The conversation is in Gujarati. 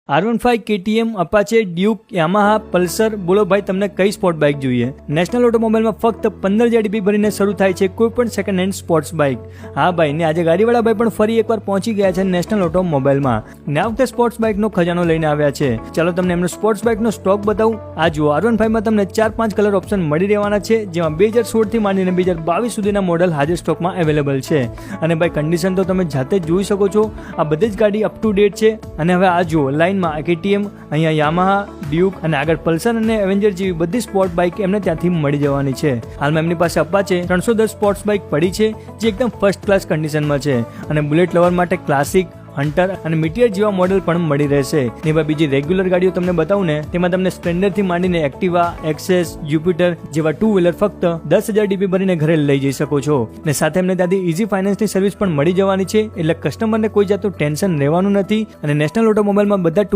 R15, KTM, Apache, Duke, Yamaha, Pulsar, બોલો ભાઈ તમને કઈ સ્પોર્ટ બાઇક જોઈએ? નેશનલ ઓટોમોબાઈલમાં ફક્ત 15,000 DP ભરીને શરૂ થાય છે કોઈ પણ સેકન્ડ હેન્ડ સ્પોર્ટ્સ બાઇક. હા ભાઈ, ને આજે ગાડીવાળા ભાઈ પણ ફરી એકવાર પહોંચી ગયા છે નેશનલ ઓટોમોબાઈલમાં. ને આ વખતે સ્પોર્ટ્સ બાઇકનો ખજાનો લઈને આવ્યા છે. ચાલો તમને એમનો સ્પોર્ટ્સ બાઇકનો સ્ટોક બતાવું. આ જુઓ, R15 માં તમને 4-5 કલર ઓપ્શન મળી રહેવાના છે, જેમાં 2016 થી માંડીને 2022 સુધીના મોડલ હાજર સ્ટોકમાં અવેલેબલ છે. અને ભાઈ કન્ડિશન તો તમે જાતે જ જોઈ શકો છો. આ બધી જ ગાડી અપ ટુ ડેટ છે. અને હવે આ જુઓ, લાઇનમાં KTM, અહીંયા યામાહા, ડ્યુક અને આગળ પલ્સર અને એવેન્જર જેવી બધી સ્પોર્ટ બાઇક એમને ત્યાંથી મળી જવાની છે. હાલમાં એમની પાસે અપાચે 310 સ્પોર્ટ્સ બાઇક પડી છે, જે એકદમ ફર્સ્ટ ક્લાસ કન્ડિશનમાં છે. અને બુલેટ લવર માટે ક્લાસિક, હન્ટર અને મીટિયર જેવા મોડેલ પણ મળી રહેશે. ને ભાઈ બીજી રેગ્યુલર ગાડીઓ તમને બતાવું ને, તેમાં તમને સ્પ્લેન્ડર થી માંડીને એક્ટિવા, એક્સેસ, જ્યુપિટર જેવા 2 વ્હીલર ફક્ત 10,000 DP ભરીને ઘરે લઈ જઈ શકો છો. ને સાથે એમને ત્યાંથી ઇઝી ફાઇનાન્સની સર્વિસ પણ મળી જવાની છે, એટલે કસ્ટમરને કોઈ જાતનું ટેન્શન રહેવાનું નથી. અને નેશનલ ઓટોમોબાઈલમાં બધા